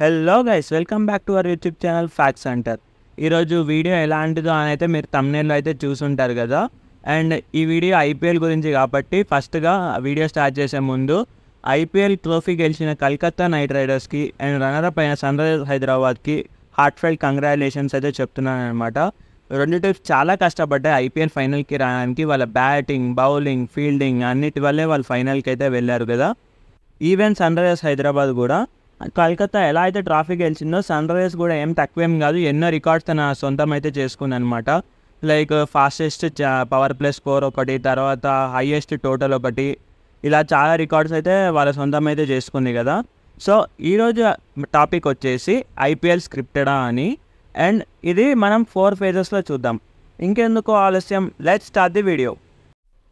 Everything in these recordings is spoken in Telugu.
Hello guys, welcome back to our YouTube channel facts centre. ఈరోజు వీడియో ఎలాంటిదో అని అయితే మీరు thumbnail అయితే చూసుంటారు కదా. అండ్ ఈ వీడియో ఐపీఎల్ గురించి కాబట్టి ఫస్ట్గా వీడియో స్టార్ట్ చేసే ముందు ఐపీఎల్ ట్రోఫీ గెలిచిన కలకత్తా నైట్ రైడర్స్కి అండ్ రన్నరప్ అయిన సన్రైజర్స్ హైదరాబాద్కి హార్ట్ఫెల్ట్ కంగ్రాచులేషన్స్ అయితే చెప్తున్నాను అనమాట. రెండు టీమ్స్ చాలా కష్టపడ్డాయి ఐపీఎల్ ఫైనల్కి రావడానికి. వాళ్ళ బ్యాటింగ్, బౌలింగ్, ఫీల్డింగ్ అన్నిటి వల్లే వాళ్ళు ఫైనల్కి అయితే వెళ్ళారు కదా. ఈవెన్ సన్రైజర్స్ హైదరాబాద్ కూడా కలకత్తా ఎలా అయితే ట్రాఫీ గెలిచిందో సన్రైజర్స్ కూడా ఏం తక్కువేం కాదు, ఎన్నో రికార్డ్స్ తన సొంతం అయితే చేసుకుంది అనమాట. Like fastest power play score ఒకటి, తర్వాత హైయెస్ట్ టోటల్ ఒకటి, ఇలా చాలా రికార్డ్స్ అయితే వాళ్ళ సొంతం అయితే చేసుకుంది కదా. సో ఈరోజు టాపిక్ వచ్చేసి ఐపీఎల్ స్క్రిప్టెడా అని. అండ్ ఇది మనం 4 phases చూద్దాం. ఇంకెందుకు ఆలస్యం, లెట్స్ స్టార్ట్ ది వీడియో.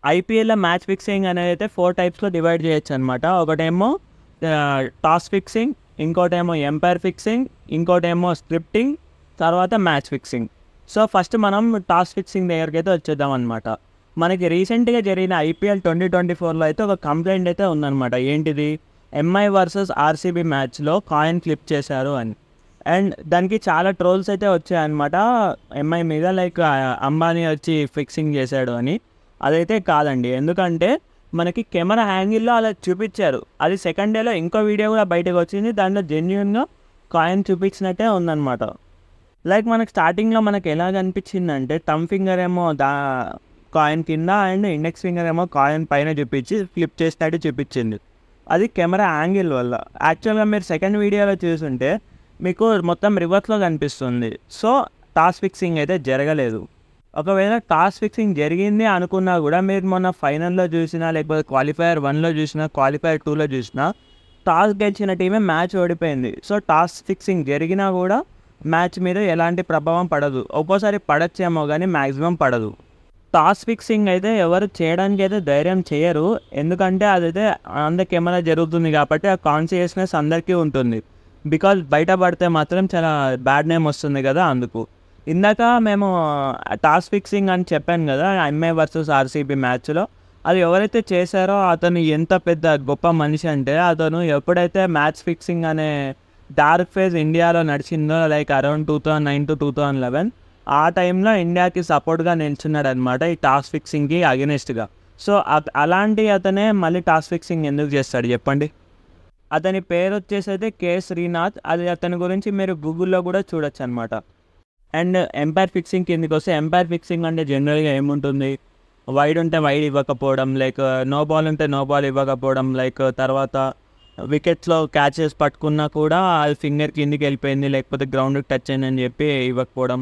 ఐపీఎల్లో మ్యాచ్ ఫిక్సింగ్ అనేది అయితే 4 typesలో డివైడ్ చేయొచ్చు అనమాట. ఒకటేమో టాస్ ఫిక్సింగ్, ఇంకోటేమో ఎంపైర్ ఫిక్సింగ్, ఇంకోటేమో స్క్రిప్టింగ్, తర్వాత మ్యాచ్ ఫిక్సింగ్. సో ఫస్ట్ మనం టాస్ ఫిక్సింగ్ దగ్గరికి అయితే వచ్చేద్దాం అనమాట. మనకి రీసెంట్గా జరిగిన ఐపీఎల్ 2024లో అయితే ఒక కంప్లైంట్ అయితే ఉందన్నమాట. ఏంటిది, ఎంఐ వర్సెస్ ఆర్సీబీ మ్యాచ్లో కాయిన్ ఫ్లిప్ చేశారు అని. అండ్ దానికి చాలా ట్రోల్స్ అయితే వచ్చాయన్నమాట ఎంఐ మీద, లైక్ అంబానీ వచ్చి ఫిక్సింగ్ చేశాడు అని. అదైతే కాదండి, ఎందుకంటే మనకి కెమెరా యాంగిల్లో అలా చూపించారు. అది సెకండ్ డేలో ఇంకో వీడియో కూడా బయటకు వచ్చింది, దాంట్లో జెన్యూన్గా కాయిన్ చూపించినట్టే ఉందన్నమాట. లైక్ మనకు స్టార్టింగ్లో మనకు ఎలా కనిపించిందంటే థమ్ ఫింగర్ ఏమో కాయిన్ కింద అండ్ ఇండెక్స్ ఫింగర్ ఏమో కాయిన్ పైన చూపించి ఫ్లిప్ చేసినట్టు చూపించింది. అది కెమెరా యాంగిల్ వల్ల. యాక్చువల్గా మీరు సెకండ్ వీడియోలో చూసుంటే మీకు మొత్తం రివర్స్లో కనిపిస్తుంది. సో టాస్ ఫిక్సింగ్ అయితే జరగలేదు. ఒకవేళ టాస్ ఫిక్సింగ్ జరిగింది అనుకున్నా కూడా మీరు మొన్న ఫైనల్లో చూసినా, లేకపోతే క్వాలిఫైయర్ 1లో చూసినా, క్వాలిఫైయర్ 2లో చూసినా టాస్ గెలిచిన టీమే మ్యాచ్ ఓడిపోయింది. సో టాస్ ఫిక్సింగ్ జరిగినా కూడా మ్యాచ్ మీద ఎలాంటి ప్రభావం పడదు. ఒక్కోసారి పడచ్చేమో కానీ మ్యాక్సిమం పడదు. టాస్ ఫిక్సింగ్ అయితే ఎవరు చేయడానికి అయితే ధైర్యం చేయరు, ఎందుకంటే అదైతే అంద కెమెరా జరుగుతుంది కాబట్టి ఆ కాన్షియస్నెస్ అందరికీ ఉంటుంది. బికాజ్ బయట పడితే మాత్రం చాలా బ్యాడ్ నేమ్ వస్తుంది కదా. అందుకు ఇందాక మేము టాస్ ఫిక్సింగ్ అని చెప్పాను కదా ఎంఐ వర్సెస్ ఆర్సీబీ మ్యాచ్లో. అది ఎవరైతే చేశారో అతను ఎంత పెద్ద గొప్ప మనిషి అంటే, అతను ఎప్పుడైతే మ్యాచ్ ఫిక్సింగ్ అనే డార్క్ ఫేజ్ ఇండియాలో నడిచిందో, లైక్ అరౌండ్ 2009 to 2011, ఆ టైంలో ఇండియాకి సపోర్ట్గా నిల్చున్నాడు అనమాట ఈ టాస్ ఫిక్సింగ్కి అగెనిస్ట్గా. సో అలాంటి అతనే మళ్ళీ టాస్ ఫిక్సింగ్ ఎందుకు చేస్తాడు చెప్పండి. అతని పేరు వచ్చేసి అయితే కే శ్రీనాథ్. అది అతని గురించి మీరు గూగుల్లో కూడా చూడొచ్చు అనమాట. అండ్ ఎంపైర్ ఫిక్సింగ్ కిందకి వస్తే, ఎంపైర్ ఫిక్సింగ్ అంటే జనరల్గా ఏముంటుంది, వైడ్ ఉంటే వైడ్ ఇవ్వకపోవడం, లైక్ నో బాల్ ఉంటే నో బాల్ ఇవ్వకపోవడం, లైక్ తర్వాత వికెట్స్లో క్యాచెస్ పట్టుకున్నా కూడా అది ఫింగర్ కిందికి వెళ్ళిపోయింది, లేకపోతే గ్రౌండ్కి టచ్ అయిందని చెప్పి ఇవ్వకపోవడం,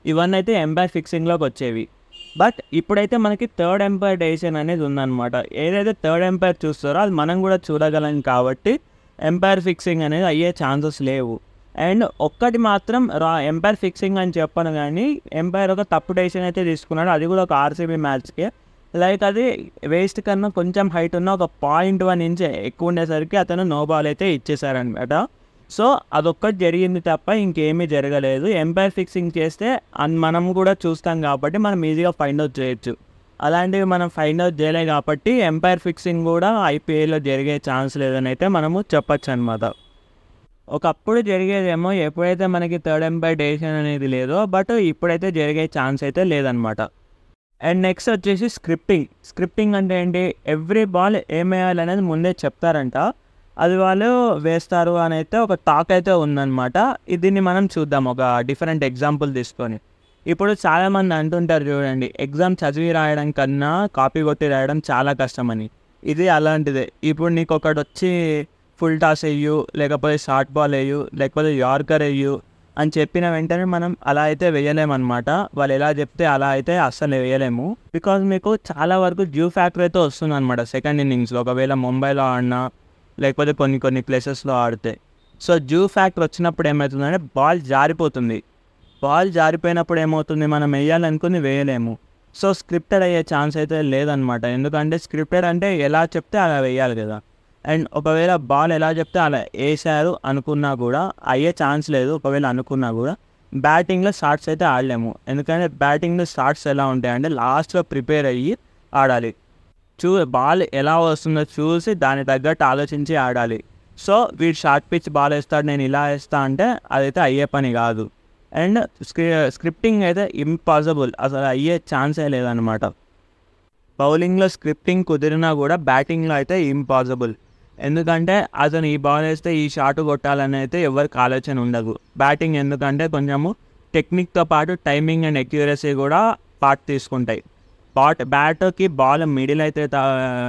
ఇవన్నీ అయితే ఎంపైర్ ఫిక్సింగ్లోకి వచ్చేవి. బట్ ఇప్పుడైతే మనకి థర్డ్ ఎంపైర్ డెసిషన్ అనేది ఉందన్నమాట. ఏదైతే థర్డ్ ఎంపైర్ చూస్తారో అది మనం కూడా చూడగలం కాబట్టి ఎంపైర్ ఫిక్సింగ్ అనేది అయ్యే ఛాన్సెస్ లేవు. అండ్ ఒక్కటి మాత్రం ఎంపైర్ ఫిక్సింగ్ అని చెప్పను కానీ ఎంపైర్ ఒక తప్పు డెసిషన్ అయితే తీసుకున్నాడు. అది కూడా ఒక ఆర్సీబీ మ్యాచ్కి. లైక్ అది వేస్ట్ కన్నా కొంచెం హైట్ ఉన్న ఒక 0.1 inch ఎక్కువ ఉండేసరికి అతను నో బాల్ అయితే ఇచ్చేసారనమాట. సో అదొక్కటి జరిగింది తప్ప ఇంకేమీ జరగలేదు. ఎంపైర్ ఫిక్సింగ్ చేస్తే మనం కూడా చూస్తాం కాబట్టి మనం ఈజీగా ఫైండ్ అవుట్ చేయొచ్చు. అలాంటివి మనం ఫైండ్ అవుట్ చేయలే కాబట్టి ఎంపైర్ ఫిక్సింగ్ కూడా ఐపీఎల్లో జరిగే ఛాన్స్ లేదని అయితే మనము చెప్పచ్చు అనమాట. ఒకప్పుడు జరిగేదేమో ఎప్పుడైతే మనకి థర్డ్ ఎంపైర్ డెసిషన్ అనేది లేదో, బట్ ఇప్పుడైతే జరిగే ఛాన్స్ అయితే లేదనమాట. అండ్ నెక్స్ట్ వచ్చేసి స్క్రిప్టింగ్. స్క్రిప్టింగ్ అంటే ఏంటి, ఎవ్రీ బాల్ ఏం వేయాలనేది ముందే చెప్తారంట, అది వాళ్ళు వేస్తారు అని అయితే ఒక టాక్ అయితే ఉందన్నమాట. దీన్ని మనం చూద్దాం ఒక డిఫరెంట్ ఎగ్జాంపుల్ తీసుకొని. ఇప్పుడు చాలామంది అంటుంటారు చూడండి, ఎగ్జామ్ చదివి రాయడం కన్నా కాపీ కొట్టి రాయడం చాలా కష్టమని. ఇది అలాంటిదే. ఇప్పుడు నీకు ఒకటి వచ్చి ఫుల్ టాస్ వేయు, లేకపోతే షార్ట్ బాల్ వేయు, లేకపోతే యార్కర్ వేయు అని చెప్పిన వెంటనే మనం అలా అయితే వేయలేమన్నమాట. వాళ్ళు ఎలా చెప్తే అలా అయితే అస్సలు వేయలేము. బికాజ్ మీకు చాలా వరకు డ్యూ ఫ్యాక్టర్ అయితే వస్తుంది అనమాట సెకండ్ ఇన్నింగ్స్లో. ఒకవేళ ముంబైలో ఆడినా, లేకపోతే కొన్ని ప్లేసెస్లో ఆడితే. సో డ్యూ ఫ్యాక్టర్ వచ్చినప్పుడు ఏమవుతుందంటే బాల్ జారిపోతుంది. బాల్ జారిపోయినప్పుడు ఏమవుతుంది, మనం వేయాలనుకుని వేయలేము. సో స్క్రిప్టెడ్ అయ్యే ఛాన్స్ అయితే లేదనమాట. ఎందుకంటే స్క్రిప్టెడ్ అంటే ఎలా చెప్తే అలా వేయాలి కదా. అండ్ ఒకవేళ బాల్ ఎలా చెప్తే అలా వేసారు అనుకున్నా కూడా అయ్యే ఛాన్స్ లేదు. ఒకవేళ అనుకున్నా కూడా బ్యాటింగ్లో షాట్స్ అయితే ఆడలేము. ఎందుకంటే బ్యాటింగ్లో షాట్స్ ఎలా ఉంటాయంటే లాస్ట్లో ప్రిపేర్ అయ్యి ఆడాలి. బాల్ ఎలా వస్తుందో చూసి దాని తగ్గట్టు ఆలోచించి ఆడాలి. సో వీడు షార్ట్ పిచ్ బాల్ వేస్తాడు, నేను ఇలా వేస్తా అంటే అదైతే అయ్యే పని కాదు. అండ్ స్క్రిప్టింగ్ అయితే ఇంపాసిబుల్, అసలు అయ్యే ఛాన్సే లేదనమాట. బౌలింగ్లో స్క్రిప్టింగ్ కుదిరినా కూడా బ్యాటింగ్లో అయితే ఇంపాసిబుల్. ఎందుకంటే అతను ఈ బాల్ వేస్తే ఈ షాట్ కొట్టాలని అయితే ఎవరికి ఆలోచన ఉండదు. బ్యాటింగ్ ఎందుకంటే కొంచెము టెక్నిక్తో పాటు టైమింగ్ అండ్ అక్యూరసీ కూడా పార్ట్ తీసుకుంటాయి. బ్యాటర్కి బాల్ మిడిల్ అయితే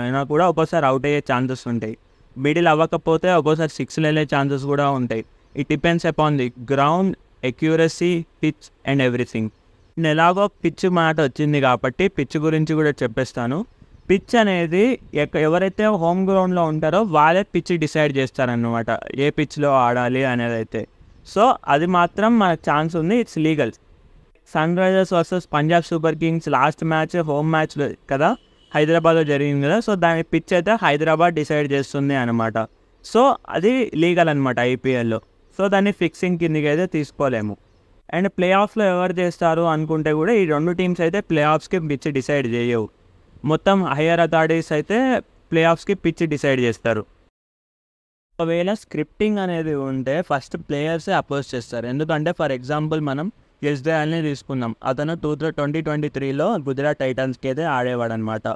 అయినా కూడా ఒక్కోసారి అవుట్ అయ్యే ఛాన్సెస్ ఉంటాయి. మిడిల్ అవ్వకపోతే ఒక్కోసారి సిక్స్లు వెళ్ళే ఛాన్సెస్ కూడా ఉంటాయి. It depends upon the ground, accuracy, pitch and everything. ఎలాగో పిచ్ మాట వచ్చింది కాబట్టి పిచ్ గురించి కూడా చెప్పేస్తాను. పిచ్ అనేది ఎవరైతే హోమ్ గ్రౌండ్లో ఉంటారో వాళ్ళే పిచ్ డిసైడ్ చేస్తారన్నమాట, ఏ పిచ్లో ఆడాలి అనేది అయితే. సో అది మాత్రం మనకు ఛాన్స్ ఉంది, it's legal. Sunrisers versus Punjab Super Kings last match home match కదా, హైదరాబాద్లో జరిగింది కదా. సో దాని పిచ్ అయితే హైదరాబాద్ డిసైడ్ చేస్తుంది అనమాట. సో అది లీగల్ అనమాట ఐపీఎల్లో. సో దాన్ని ఫిక్సింగ్ కిందకి అయితే తీసుకోలేము. అండ్ ప్లే ఆఫ్లో ఎవరు చేస్తారు అనుకుంటే కూడా ఈ రెండు టీమ్స్ అయితే ప్లే ఆఫ్స్కి పిచ్ డిసైడ్ చేయవు. మొత్తం హయ్యర్ అథారిటీస్ అయితే ప్లే ఆఫ్స్కి పిచ్ డిసైడ్ చేస్తారు. ఒకవేళ స్క్రిప్టింగ్ అనేది ఉంటే ఫస్ట్ ప్లేయర్సే అపోజ్ చేస్తారు. ఎందుకంటే ఫర్ ఎగ్జాంపుల్ మనం ఎస్ దయాల్ని తీసుకుందాం. అతను 2023లో గుజరాత్ టైటన్స్కి అయితే ఆడేవాడు అనమాట.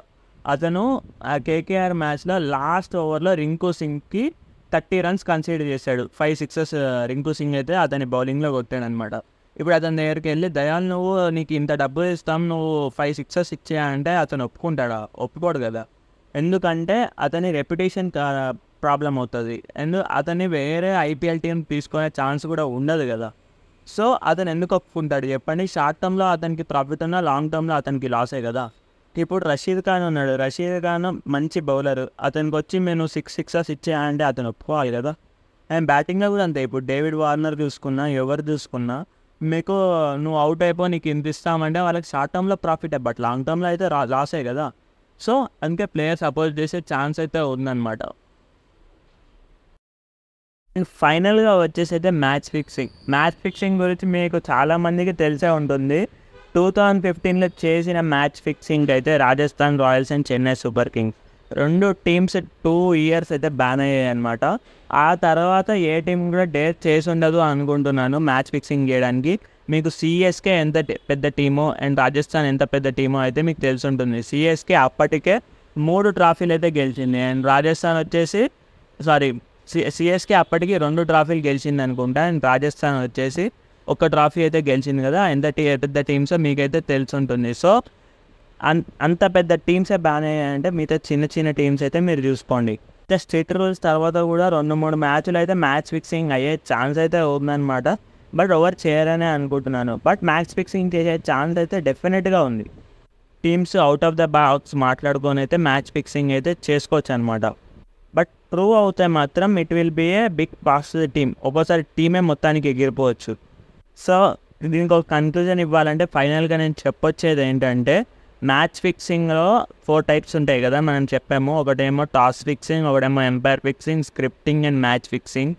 అతను ఆ కేకేఆర్ మ్యాచ్లో లాస్ట్ ఓవర్లో రింకు సింగ్కి 30 runs కన్సీడ్ చేశాడు. 5 sixes రింకు సింగ్ అయితే అతని బౌలింగ్లో కొట్టాడు అనమాట. ఇప్పుడు అతని దగ్గరికి వెళ్ళి దయాల్ నువ్వు నీకు ఇంత డబ్బులు ఇస్తాం, నువ్వు 5 sixes ఇచ్చేయంటే అతను ఒప్పుకుంటాడా? ఒప్పుకోడు కదా. ఎందుకంటే అతని రెప్యుటేషన్ ప్రాబ్లం అవుతుంది. అండ్ అతన్ని వేరే ఐపీఎల్ టీం తీసుకునే ఛాన్స్ కూడా ఉండదు కదా. సో అతను ఎందుకు ఒప్పుకుంటాడు చెప్పండి? షార్ట్ టర్మ్లో అతనికి ప్రాఫిట్ ఉన్నా లాంగ్ టర్మ్లో అతనికి లాసే కదా. ఇప్పుడు రషీద్ ఖాన్ ఉన్నాడు. రషీద్ ఖాన్ మంచి బౌలర్, అతనికి వచ్చి మేము 6 sixes ఇచ్చేయంటే అతను ఒప్పుకోవాలి కదా. అండ్ బ్యాటింగ్లో కూడా అంతే. ఇప్పుడు డేవిడ్ వార్నర్ చూసుకున్నా, ఎవరు చూసుకున్నా మీకు నువ్వు అవుట్ అయిపో నీకు ఇంత ఇస్తామంటే వాళ్ళకి షార్ట్ టర్మ్లో ప్రాఫిటే, బట్ లాంగ్ టర్మ్లో అయితే లాసే కదా. సో అందుకే ప్లేయర్స్ అపోజ్ చేసే ఛాన్స్ అయితే ఉందన్నమాట. అండ్ ఫైనల్గా వచ్చేసి అయితే మ్యాచ్ ఫిక్సింగ్. మ్యాచ్ ఫిక్సింగ్ గురించి మీకు చాలామందికి తెలిసే ఉంటుంది. 2015లో చేసిన మ్యాచ్ ఫిక్సింగ్ అయితే Rajasthan Royals and Chennai super Kings రెండు టీమ్స్ 2 years అయితే బ్యాన్ అయ్యాయి అనమాట. ఆ తర్వాత ఏ టీం కూడా డేర్ చేసి ఉండదు అనుకుంటున్నాను మ్యాచ్ ఫిక్సింగ్ చేయడానికి. మీకు సిఎస్కే ఎంత పెద్ద టీమో అండ్ రాజస్థాన్ ఎంత పెద్ద టీమో అయితే మీకు తెలిసి ఉంటుంది. సిఎస్కే అప్పటికే 3 trophies అయితే గెలిచింది. అండ్ రాజస్థాన్ వచ్చేసి సిఎస్కే అప్పటికి 2 trophies గెలిచింది అనుకుంటా. అండ్ రాజస్థాన్ వచ్చేసి 1 trophy అయితే గెలిచింది కదా. ఎంత పెద్ద టీమ్సో మీకైతే తెలిసి ఉంటుంది. సో అంత పెద్ద టీమ్సే బ్యాన్ అయ్యాయంటే మిగతా చిన్న చిన్న టీమ్స్ అయితే మీరు చూసుకోండి. స్ట్రిక్ట్ రూల్స్ తర్వాత కూడా 2-3 మ్యాచ్లు అయితే మ్యాచ్ ఫిక్సింగ్ అయ్యే ఛాన్స్ అయితే ఉందన్నమాట. బట్ ఎవరు చేయరనే అనుకుంటున్నాను. బట్ మ్యాచ్ ఫిక్సింగ్ చేసే ఛాన్స్ అయితే డెఫినెట్గా ఉంది. Teams out of the box మాట్లాడుకొని అయితే మ్యాచ్ ఫిక్సింగ్ అయితే చేసుకోవచ్చు అనమాట. బట్ ప్రూవ్ అవుతే మాత్రం it will be a big pass to the team. ఒక్కోసారి టీమే మొత్తానికి ఎగిరిపోవచ్చు. సో దీనికి ఒక కన్క్లూజన్ ఇవ్వాలంటే ఫైనల్గా నేను చెప్పొచ్చేది ఏంటంటే మ్యాచ్ ఫిక్సింగ్లో 4 types ఉంటాయి కదా మనం చెప్పాము. ఒకటేమో టాస్ ఫిక్సింగ్, ఒకటేమో umpire fixing, scripting and match fixing.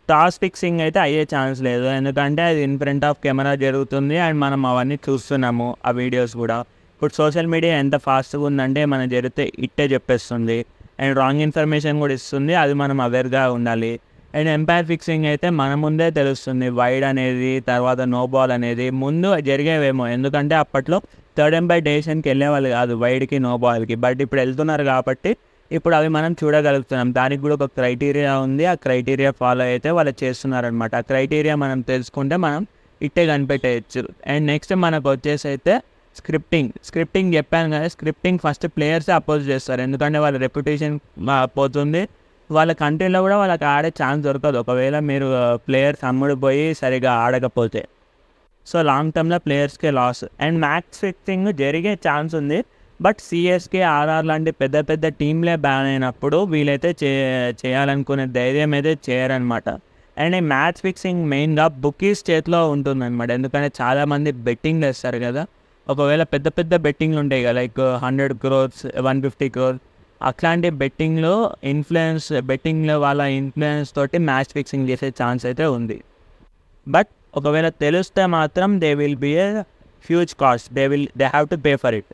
Toss fixing అయితే అయ్యే ఛాన్స్ లేదు, ఎందుకంటే అది ఇన్ ఫ్రంట్ ఆఫ్ కెమెరా జరుగుతుంది అండ్ మనం అవన్నీ చూస్తున్నాము ఆ వీడియోస్ కూడా. ఇప్పుడు సోషల్ మీడియా ఎంత ఫాస్ట్గా ఉందంటే మనం జరిగితే ఇట్టే చెప్పేస్తుంది అండ్ రాంగ్ ఇన్ఫర్మేషన్ కూడా ఇస్తుంది. అది మనం అవేర్గా ఉండాలి. అండ్ ఎంపైర్ ఫిక్సింగ్ అయితే మన ముందే తెలుస్తుంది వైడ్ అనేది, తర్వాత నో బాల్ అనేది ముందు జరిగేవేమో. ఎందుకంటే అప్పట్లో థర్డ్ ఎంపైర్ డెసిషన్కి వెళ్ళేవాళ్ళు కాదు వైడ్కి నో బాల్కి. బట్ ఇప్పుడు వెళ్తున్నారు కాబట్టి ఇప్పుడు అవి మనం చూడగలుగుతున్నాం. దానికి కూడా ఒక క్రైటీరియా ఉంది. ఆ క్రైటీరియా ఫాలో అయితే వాళ్ళు చేస్తున్నారనమాట. ఆ క్రైటీరియా మనం తెలుసుకుంటే మనం ఇట్టే కనిపెట్టేయచ్చు. అండ్ నెక్స్ట్ మనకు వచ్చేసి అయితే స్క్రిప్టింగ్ చెప్పాను కదా. స్క్రిప్టింగ్ ఫస్ట్ ప్లేయర్సే అపోజ్ చేస్తారు, ఎందుకంటే వాళ్ళ రెప్యుటేషన్ పోతుంది. వాళ్ళ కంట్రీలో కూడా వాళ్ళకి ఆడే ఛాన్స్ దొరకదు ఒకవేళ మీరు ప్లేయర్స్ అమ్ముడుపోయి సరిగా ఆడకపోతే. సో లాంగ్ టర్మ్లో ప్లేయర్స్కే లాస్. అండ్ మ్యాచ్ ఫిక్సింగ్ జరిగే ఛాన్స్ ఉంది. బట్ సిఎస్కే, ఆర్ఆర్ లాంటి పెద్ద పెద్ద టీంలే బ్యాన్ అయినప్పుడు వీళ్ళైతే చేయాలనుకునే ధైర్యం అయితే చేయరనమాట. అండ్ ఈ మ్యాచ్ ఫిక్సింగ్ మెయిన్గా బుకీస్ చేతిలో ఉంటుందన్నమాట. ఎందుకంటే చాలామంది బెట్టింగ్లు వేస్తారు కదా. ఒకవేళ పెద్ద పెద్ద బెట్టింగ్లు ఉంటాయి కదా, లైక్ 100 crores, 150 crores, అట్లాంటి బెట్టింగ్లో వాళ్ళ ఇన్ఫ్లుయెన్స్ తోటి మ్యాచ్ ఫిక్సింగ్ చేసే ఛాన్స్ అయితే ఉంది. బట్ ఒకవేళ తెలిస్తే మాత్రం they will be a huge cost. They have to pay for it.